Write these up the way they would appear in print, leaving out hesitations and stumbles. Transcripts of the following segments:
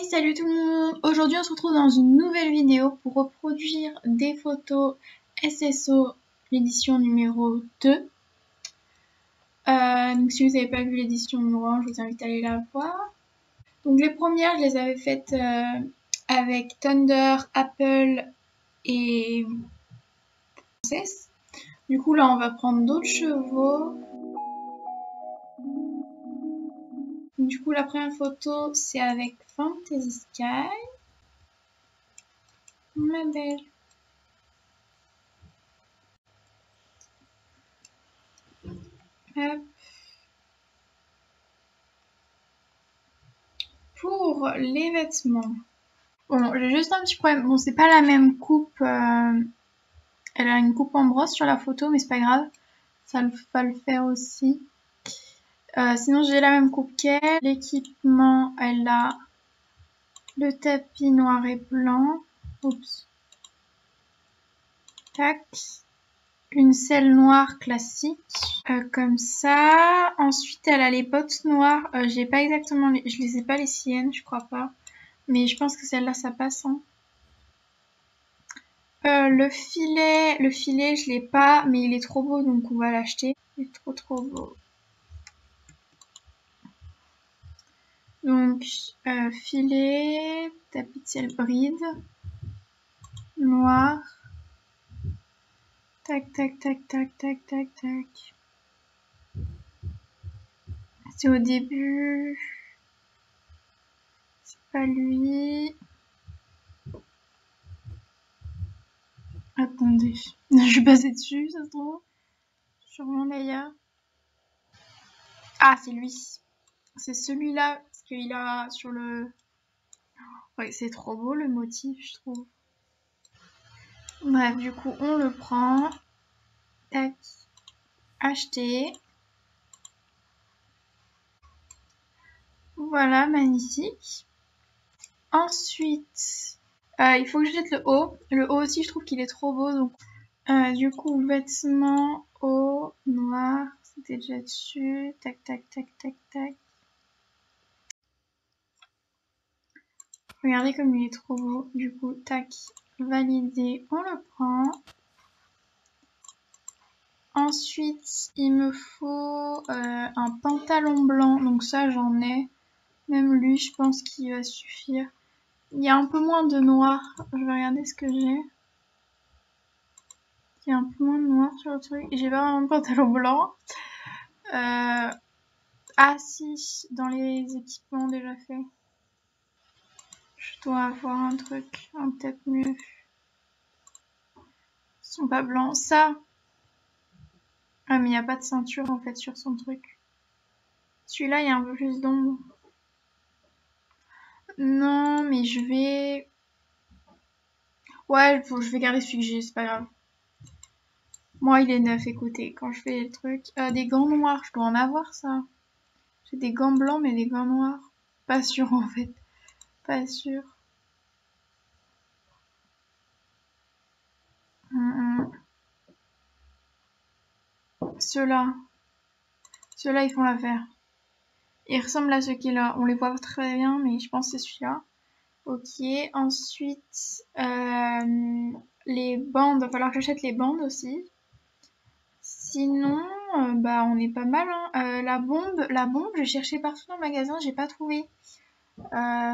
Salut tout le monde! Aujourd'hui on se retrouve dans une nouvelle vidéo pour reproduire des photos SSO, l'édition numéro 2. Donc si vous n'avez pas vu l'édition numéro 1, je vous invite à aller la voir. Donc les premières, je les avais faites avec Thunder, Apple et Princess. Du coup là on va prendre d'autres chevaux. Du coup la première photo c'est avec Fantasy Sky. Ma belle. Hop. Pour les vêtements. Bon, j'ai juste un petit problème. Bon, c'est pas la même coupe. Elle a une coupe en brosse sur la photo, mais c'est pas grave. Ça va le faire aussi. Sinon, j'ai la même coupe qu'elle. L'équipement, elle a le tapis noir et blanc. Oups. Tac. Une selle noire classique. Comme ça. Ensuite, elle a les bottes noires. J'ai pas exactement je les ai pas les siennes, je crois pas. Mais je pense que celle-là, ça passe, hein. Le filet, je l'ai pas, mais il est trop beau, donc on va l'acheter. Il est trop beau. Donc, filet, tapis de ciel bride, noir. Tac, tac, tac, tac, tac, tac, tac. C'est au début. C'est pas lui. Attendez. Je suis passée dessus, ça se trouve. Sûrement d'ailleurs. Ah, c'est lui. C'est celui-là, parce qu'il a sur le... Ouais, c'est trop beau le motif, je trouve. Bref, du coup, on le prend. Tac. Acheter. Voilà, magnifique. Ensuite, il faut que je jette le haut. Le haut aussi, je trouve qu'il est trop beau. Donc, du coup, vêtements, haut, noir. C'était déjà dessus. Tac, tac, tac, tac, tac. Regardez comme il est trop beau. Du coup, tac, validé, on le prend. Ensuite, il me faut un pantalon blanc. Donc ça, j'en ai. Même lui, je pense qu'il va suffire. Il y a un peu moins de noir. Je vais regarder ce que j'ai. Il y a un peu moins de noir sur le truc. J'ai pas vraiment de pantalon blanc. Ah si, dans les équipements déjà faits. Je dois avoir un truc, peut-être mieux. Ils sont pas blancs. Ça. Ah mais il n'y a pas de ceinture en fait sur son truc. Celui-là, il y a un peu plus d'ombre. Non, mais je vais... Ouais, je vais garder celui que j'ai, c'est pas grave. Moi, il est neuf, écoutez, quand je fais le truc. Des gants noirs, je dois en avoir, ça. J'ai des gants blancs, mais des gants noirs. Pas sûr, en fait. Pas sûr. Ceux-là. Ceux-là, ils font l'affaire. Ils ressemblent à ceux qui là. On les voit pas très bien, mais je pense que c'est celui-là. Ok, ensuite, les bandes. Il va falloir que j'achète les bandes aussi. Sinon, bah on est pas mal, hein. La bombe, j'ai cherché partout dans le magasin, j'ai pas trouvé.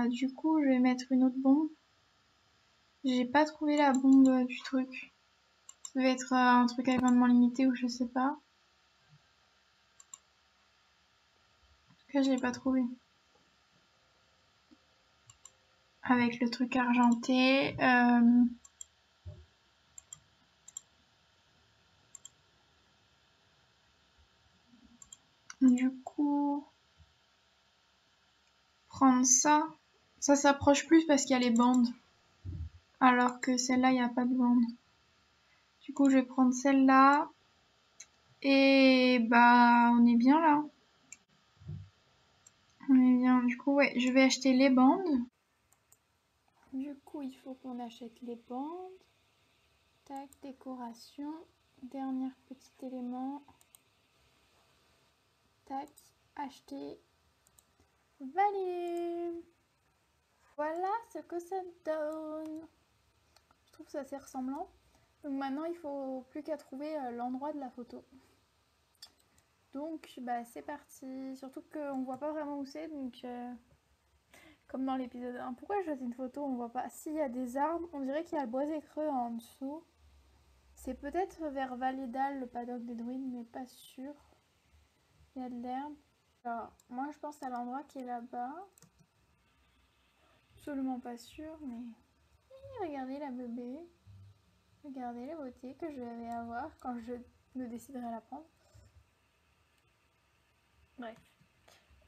Du coup, je vais mettre une autre bombe. J'ai pas trouvé la bombe du truc. Ça devait être un truc à événement limité ou je sais pas. En tout cas, je l'ai pas trouvé. Avec le truc argenté. Du coup, prendre ça. Ça s'approche plus parce qu'il y a les bandes. Alors que celle-là, il n'y a pas de bande. Du coup, je vais prendre celle-là. Et bah, on est bien là. On est bien. Du coup, ouais, je vais acheter les bandes. Du coup, il faut qu'on achète les bandes. Tac, décoration. Dernier petit élément. Tac, acheter. Validé. Voilà ce que ça donne. Je trouve ça assez ressemblant. Donc maintenant, il faut plus qu'à trouver l'endroit de la photo. Donc, bah, c'est parti. Surtout qu'on voit pas vraiment où c'est, donc comme dans l'épisode 1. Pourquoi je choisis une photo, on voit pas? S'il y a des arbres, on dirait qu'il y a le boisé creux en dessous. C'est peut-être vers Valédal, le paddock des druides, mais pas sûr. Il y a de l'herbe. Alors, moi je pense à l'endroit qui est là-bas. Absolument pas sûr, mais... Regardez la bébé. Regardez la beauté que je vais avoir quand je me déciderai à la prendre. Bref.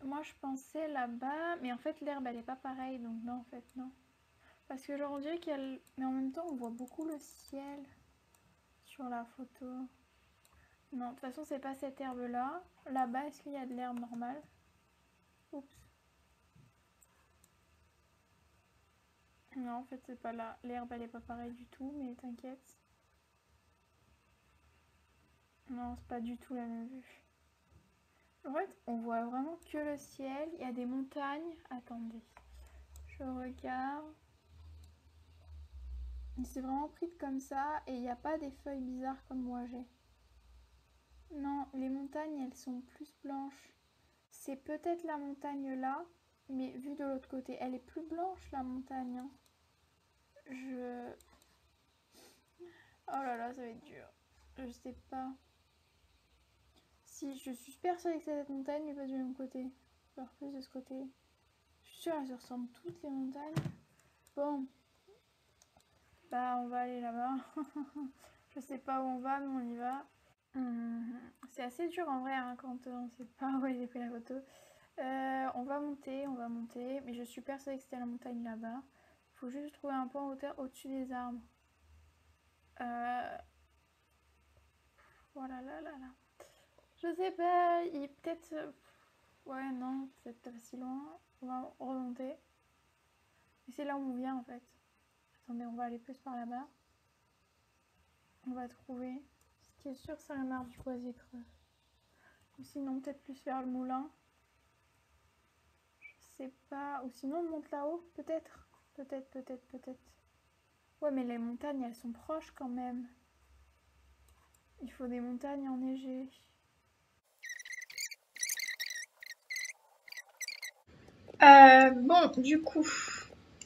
Moi je pensais là-bas, mais en fait l'herbe elle est pas pareille, donc non en fait non. Parce que genre on dirait qu'il y a le... Mais en même temps on voit beaucoup le ciel sur la photo. Non, de toute façon c'est pas cette herbe là. Là-bas est-ce qu'il y a de l'herbe normale? Oups. Non en fait c'est pas là. L'herbe elle est pas pareille du tout, mais t'inquiète. Non c'est pas du tout la même vue. En fait on voit vraiment que le ciel. Il y a des montagnes. Attendez. Je regarde. Il s'est vraiment pris comme ça et il n'y a pas des feuilles bizarres comme moi j'ai. Non, les montagnes elles sont plus blanches. C'est peut-être la montagne là, mais vue de l'autre côté. Elle est plus blanche la montagne. Hein. Oh là là, ça va être dur. Je sais pas. Si, je suis persuadée que c'est cette montagne, mais pas du même côté. Alors plus de ce côté. Je suis sûre qu'elles se ressemblent toutes les montagnes. Bon. Bah on va aller là-bas. Je sais pas où on va, mais on y va. C'est assez dur en vrai hein, quand on sait pas où j'ai pris la photo. On va monter, mais je suis persuadée que c'était la montagne là-bas. Il faut juste trouver un point en hauteur au-dessus des arbres. Voilà, là, là, là. Je sais pas, il peut-être... Ouais, non, c'est pas si loin. On va remonter. Et c'est là où on vient en fait. Attendez, on va aller plus par là-bas. On va trouver. Ce qui est sûr, c'est un arbre du boisier creux. Ou sinon, peut-être plus vers le moulin. Je sais pas. Ou sinon, on monte là-haut, peut-être. Peut-être. Ouais, mais les montagnes, elles sont proches quand même. Il faut des montagnes enneigées. Bon, du coup,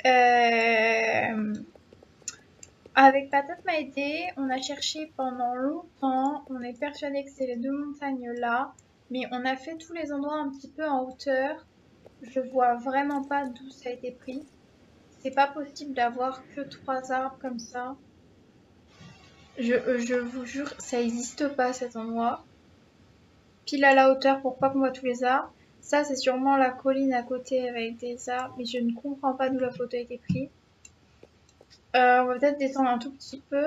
euh, avec Patate m'a aidé, on a cherché pendant longtemps, on est persuadé que c'est les deux montagnes là, mais on a fait tous les endroits un petit peu en hauteur. Je vois vraiment pas d'où ça a été pris. C'est pas possible d'avoir que 3 arbres comme ça. Je vous jure, ça existe pas cet endroit. Pile à la hauteur pour pas qu'on voit tous les arbres. Ça, c'est sûrement la colline à côté avec des arbres, mais je ne comprends pas d'où la photo a été prise. On va peut-être descendre un tout petit peu.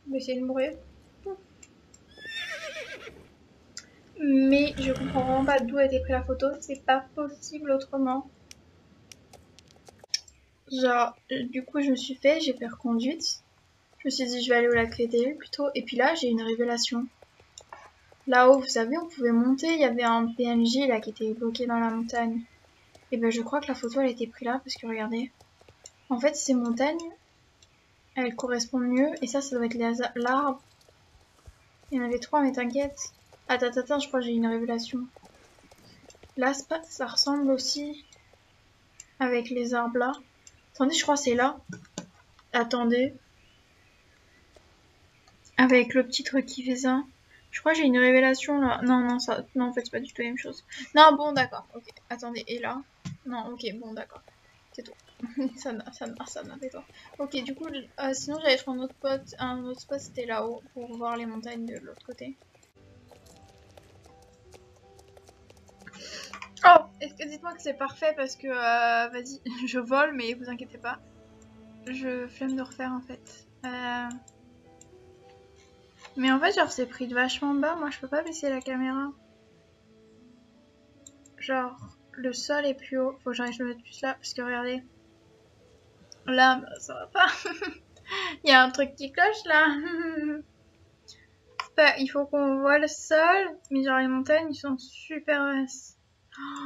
On va essayer de mourir. Mais je comprends vraiment pas d'où a été prise la photo. C'est pas possible autrement. Genre, du coup, j'ai fait reconduite. Je me suis dit, je vais aller au lac Lédel plutôt. Et puis là, j'ai une révélation. Là-haut, vous savez, on pouvait monter. Il y avait un PNJ là qui était bloqué dans la montagne. Et ben, je crois que la photo, elle a été prise là parce que regardez. En fait, ces montagnes, elles correspondent mieux. Et ça doit être l'arbre. Il y en avait 3, mais t'inquiète. Attends, je crois que j'ai une révélation. Là, ça ressemble aussi avec les arbres là. Attendez, je crois que c'est là. Attendez. Avec le petit truc qui fait ça. Je crois que j'ai une révélation là. Non, non, en fait, c'est pas du tout la même chose. Non, bon, d'accord. Ok, attendez, et là? Non, ok, bon, d'accord. C'est tout. ça n'a, tais-toi. Ok, du coup, sinon j'allais trouver un autre spot, c'était là-haut pour voir les montagnes de l'autre côté. Oh, dites-moi que c'est parfait parce que, vas-y, je vole, mais vous inquiétez pas. Je flemme de refaire en fait. Mais en fait, genre, c'est pris de vachement bas. Moi, je peux pas baisser la caméra. Genre, le sol est plus haut. Faut que j'arrive à le mettre plus là parce que regardez. Là, bah, ça va pas. Il y a un truc qui cloche là. Il faut qu'on voit le sol. Mais genre, les montagnes, ils sont super basses.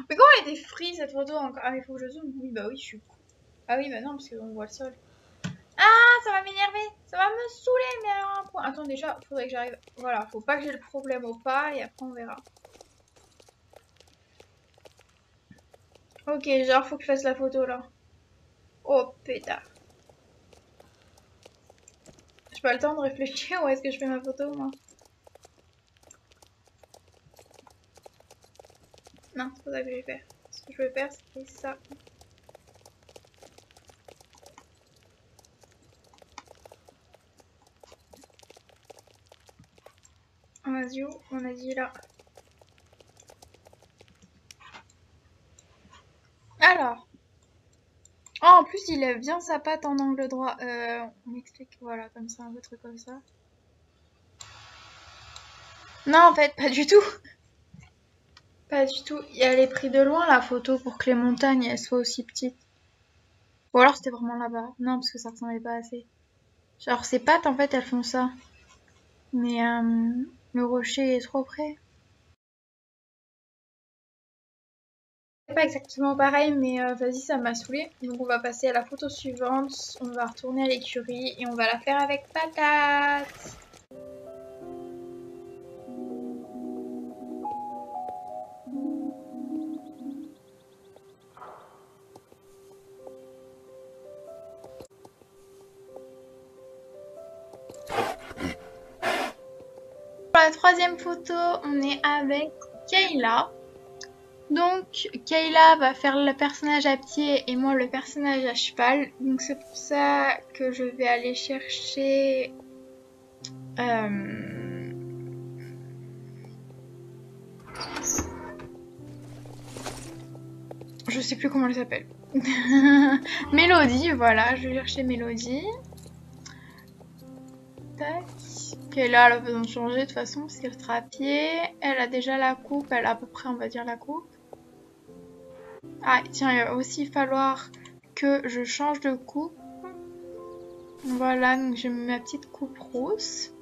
Mais comment elle était free cette photo encore? Ah, il faut que je zoome. Oui, bah oui, je suis con. Ah oui, bah non, parce qu'on voit le sol. Ah, ça va m'énerver. Ça va me saouler, mais alors un point. Attends, déjà, faudrait que j'arrive... Voilà, faut pas que j'ai le problème au pas, et après on verra. Ok, genre, faut que je fasse la photo, là. Oh, pétard. J'ai pas le temps de réfléchir, où est-ce que je fais ma photo, moi? Non, c'est pas ça que je vais faire. Ce que je vais faire, c'est ça. Vas-y, on a dit là. Alors. Oh, en plus, il lève bien sa patte en angle droit. On m'explique, voilà, comme ça, un truc comme ça. Non, en fait, pas du tout. Pas du tout. Elle est prise de loin, la photo, pour que les montagnes, elles soient aussi petites. Ou alors, c'était vraiment là-bas. Non, parce que ça ressemblait pas assez. Genre, ses pattes, en fait, elles font ça. Mais le rocher est trop près. C'est pas exactement pareil, mais vas-y, ça m'a saoulé. Donc on va passer à la photo suivante. On va retourner à l'écurie et on va la faire avec patate. Pour la troisième photo, on est avec Kayla. Donc Kayla va faire le personnage à pied et moi le personnage à cheval. Donc c'est pour ça que je vais aller chercher... Je sais plus comment elle s'appelle. Mélodie, voilà, je vais chercher Mélodie. Tac. Kayla, elle a besoin de changer de toute façon parce qu'elle sera à pied. Elle a déjà la coupe, elle a à peu près, on va dire, la coupe. Ah, tiens, il va aussi falloir que je change de coupe. Voilà, donc j'ai ma petite coupe rousse.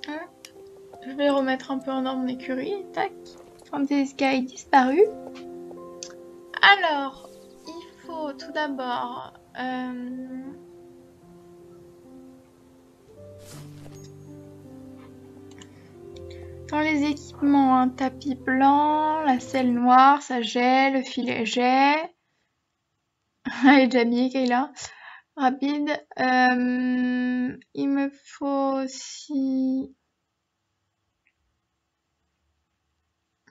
Hop. Je vais remettre un peu en ordre mon écurie. Tac. Fantasy Sky disparu. Alors, il faut tout d'abord... dans les équipements, un tapis blanc, la selle noire, ça gèle, le filet jet. Elle est déjà habillée, Kayla. Rapide. Il me faut aussi...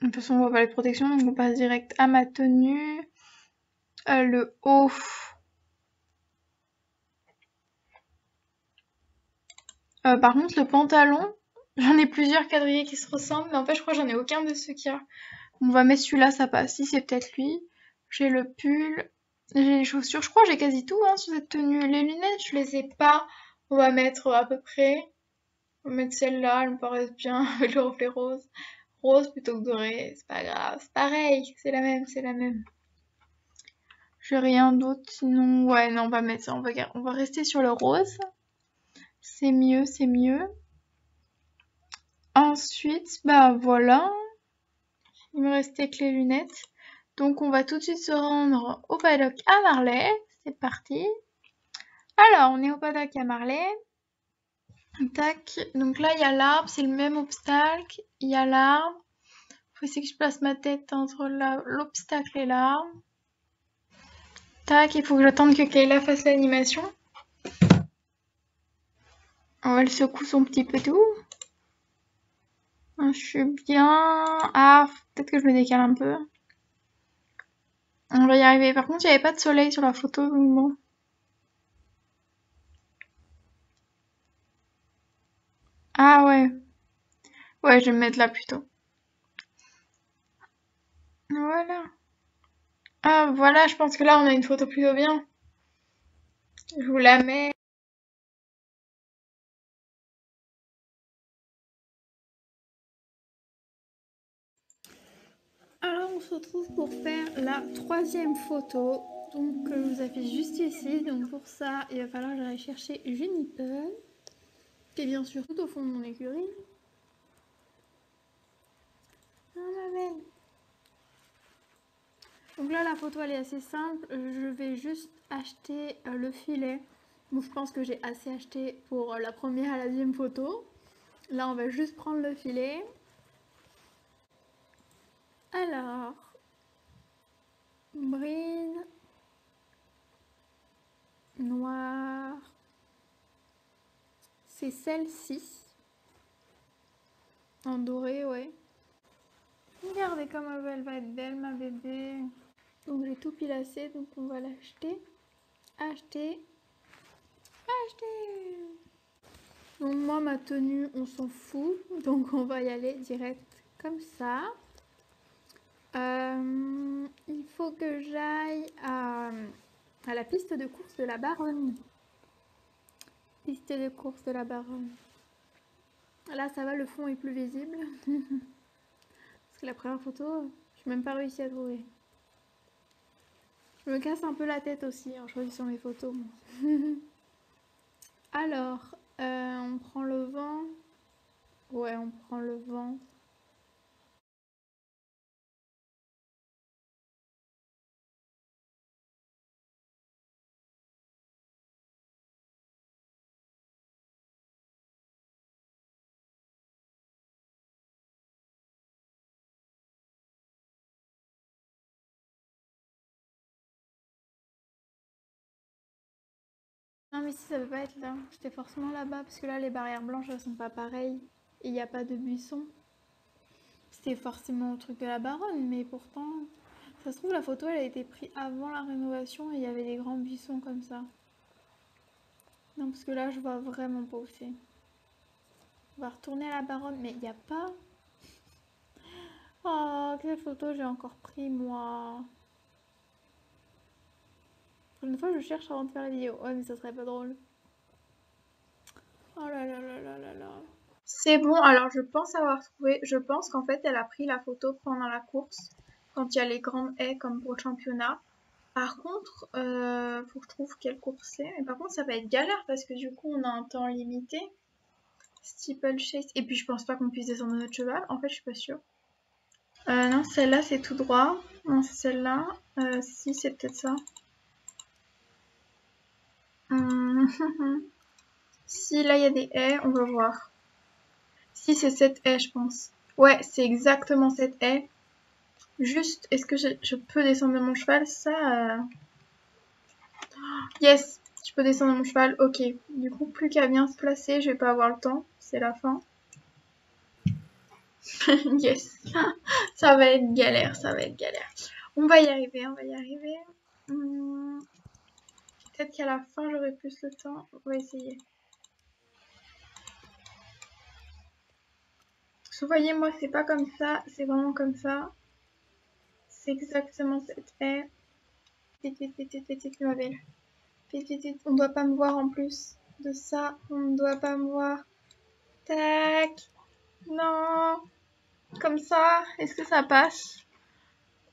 De toute façon, on voit pas les protections, donc on passe direct à ma tenue. Le haut. Par contre, le pantalon, j'en ai plusieurs quadrillés qui se ressemblent, mais en fait, je crois que j'en ai aucun de ceux qu'il y a. On va mettre celui-là, ça passe. Si, c'est peut-être lui. J'ai le pull. J'ai les chaussures. Je crois que j'ai quasi tout hein, sur cette tenue. Les lunettes, je les ai pas. On va mettre à peu près. On va mettre celle-là, elle me paraît bien avec le reflet rose. Rose plutôt que doré, c'est pas grave. C'est pareil, c'est la même, c'est la même. J'ai rien d'autre, sinon... Ouais, non, on va mettre ça. On va rester sur le rose. C'est mieux, c'est mieux. Ensuite, bah voilà. Il me restait que les lunettes. Donc on va tout de suite se rendre au paddock à Marley. C'est parti. Alors, on est au paddock à Marley. Tac. Donc là, il y a l'arbre, c'est le même obstacle. Il y a l'arbre. Faut essayer que je place ma tête entre l'obstacle et l'arbre. Tac, il faut que j'attende que Kayla fasse l'animation. Oh, elle secoue son petit pétou. Je suis bien... Ah, peut-être que je me décale un peu. On va y arriver. Par contre, il n'y avait pas de soleil sur la photo, donc bon. Ah ouais. Ouais, je vais me mettre là plutôt. Voilà. Ah voilà, je pense que là, on a une photo plutôt bien. Je vous la mets. Alors, on se retrouve pour faire la troisième photo. Donc, je vous affiche juste ici. Donc, pour ça, il va falloir que j'aille chercher Juniper, qui est bien sûr tout au fond de mon écurie. Ah, ma belle. Donc là, la photo, elle est assez simple. Je vais juste acheter le filet. Donc, je pense que j'ai assez acheté pour la première et la deuxième photo. Là, on va juste prendre le filet. Alors, brine, noir, c'est celle-ci. En doré, ouais. Regardez comme elle va être belle, ma bébé. Donc j'ai tout pilassé, donc on va l'acheter. Acheter. Acheter. Donc moi, ma tenue, on s'en fout. Donc on va y aller direct comme ça. Il faut que j'aille à la piste de course de la Baronne. Piste de course de la Baronne. Là, ça va, le fond est plus visible. Parce que la première photo, je n'ai même pas réussi à trouver. Je me casse un peu la tête aussi en choisissant mes photos. Alors, on prend le vent. Ouais, on prend le vent. Non mais si ça peut pas être là, c'était forcément là-bas parce que là les barrières blanches elles sont pas pareilles et il n'y a pas de buissons. C'était forcément au truc de la Baronne mais pourtant ça se trouve la photo elle a été prise avant la rénovation et il y avait des grands buissons comme ça. Non parce que là je vois vraiment pas où c'est. On va retourner à la Baronne mais il n'y a pas. Oh quelle photo j'ai encore pris moi. Une fois je cherche avant de faire la vidéo. Ouais mais ça serait pas drôle. Oh là là là là là là. C'est bon, alors je pense avoir trouvé. Je pense qu'en fait, elle a pris la photo pendant la course, quand il y a les grandes haies comme pour le championnat. Par contre, faut que je trouve quelle course c'est. Mais par contre, ça va être galère parce que du coup, on a un temps limité. Steeplechase. Et puis, je pense pas qu'on puisse descendre de notre cheval. En fait, je suis pas sûre. Non, celle-là, c'est tout droit. Non, c'est celle-là. Si, c'est peut-être ça. Si, là, il y a des haies, on va voir. Si, c'est cette haie, je pense. Ouais, c'est exactement cette haie. Juste, est-ce que je peux descendre de mon cheval? Ça... Yes, je peux descendre de mon cheval. Ok. Du coup, plus qu'à bien se placer. Je vais pas avoir le temps. C'est la fin. Yes. Ça va être galère, ça va être galère. On va y arriver, on va y arriver. Peut-être qu'à la fin, j'aurai plus le temps. On va essayer. Vous voyez, moi, c'est pas comme ça. C'est vraiment comme ça. C'est exactement cette haie. Vite, vite, vite, vite, vite, vite, ma belle. Vite, vite, vite. On doit pas me voir en plus de ça. On ne doit pas me voir. Tac. Non. Comme ça. Est-ce que ça passe?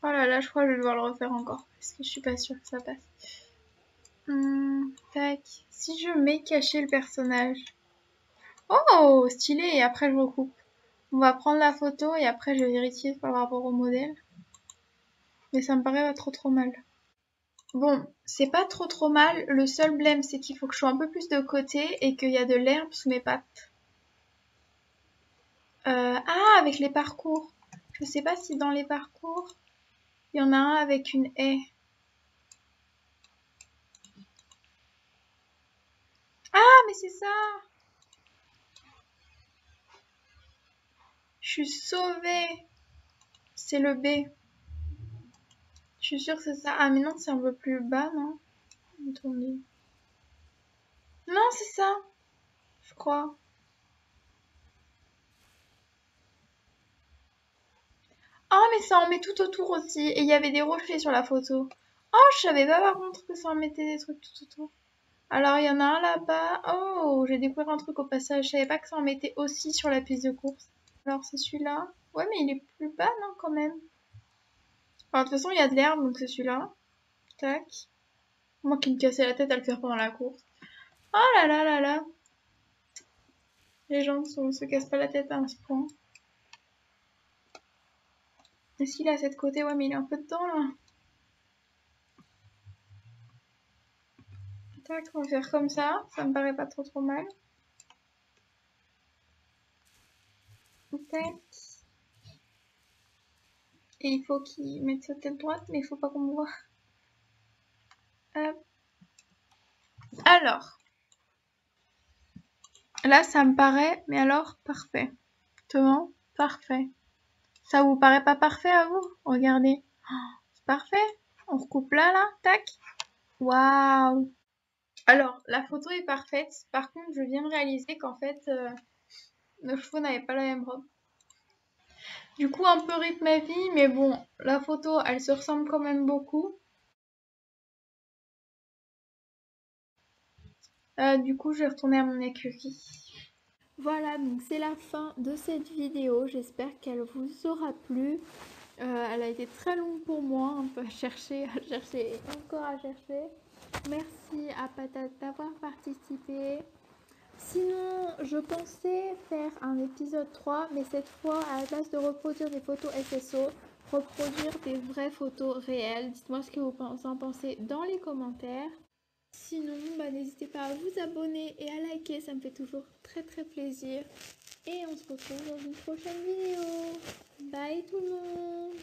Oh là là, je crois que je vais devoir le refaire encore. Parce que je suis pas sûre que ça passe. Tac. Si je mets cacher le personnage. Oh, stylé. Et après, je recoupe. On va prendre la photo et après, je vais vérifier par rapport au modèle. Mais ça me paraît pas trop mal. Bon, c'est pas trop mal. Le seul blême, c'est qu'il faut que je sois un peu plus de côté et qu'il y a de l'herbe sous mes pattes. Ah, avec les parcours. Je sais pas si dans les parcours, il y en a un avec une haie. Ah, mais c'est ça! Je suis sauvée! C'est le B. Je suis sûre que c'est ça. Ah, mais non, c'est un peu plus bas, non? Attendez. Non, c'est ça! Je crois. Ah, mais ça en met tout autour aussi. Et il y avait des rochers sur la photo. Oh, je savais pas par contre que ça en mettait des trucs tout autour. Alors, il y en a un là-bas. Oh, j'ai découvert un truc au passage. Je savais pas que ça en mettait aussi sur la piste de course. Alors, c'est celui-là. Ouais, mais il est plus bas, non, quand même. Alors, de toute façon, il y a de l'herbe, donc c'est celui-là. Tac. Moi qui me cassais la tête à le faire pendant la course. Oh là là là là. Les gens se cassent pas la tête à ce point. Est-ce qu'il est à cette côté? Ouais, mais il est un peu dedans, là. Tac, on va faire comme ça me paraît pas trop mal. Tac. Et il faut qu'il mette sa tête droite, mais il faut pas qu'on me voit. Hop. Alors. Là, ça me paraît, mais alors, parfait. Exactement, parfait. Ça vous paraît pas parfait à vous? Regardez. Oh, c'est parfait. On recoupe là, tac. Waouh. Alors, la photo est parfaite. Par contre, je viens de réaliser qu'en fait, nos chevaux n'avaient pas la même robe. Du coup, un peu rythme ma vie, mais bon, la photo, elle se ressemble quand même beaucoup. Du coup, je vais retourner à mon écurie. Voilà, donc c'est la fin de cette vidéo. J'espère qu'elle vous aura plu. Elle a été très longue pour moi, un peu à chercher, et encore à chercher. Merci à Patate d'avoir participé. Sinon, je pensais faire un épisode 3, mais cette fois, à la place de reproduire des photos SSO, reproduire des vraies photos réelles. Dites-moi ce que vous en pensez dans les commentaires. Sinon, n'hésitez pas à vous abonner et à liker, ça me fait toujours très plaisir. Et on se retrouve dans une prochaine vidéo. Bye tout le monde!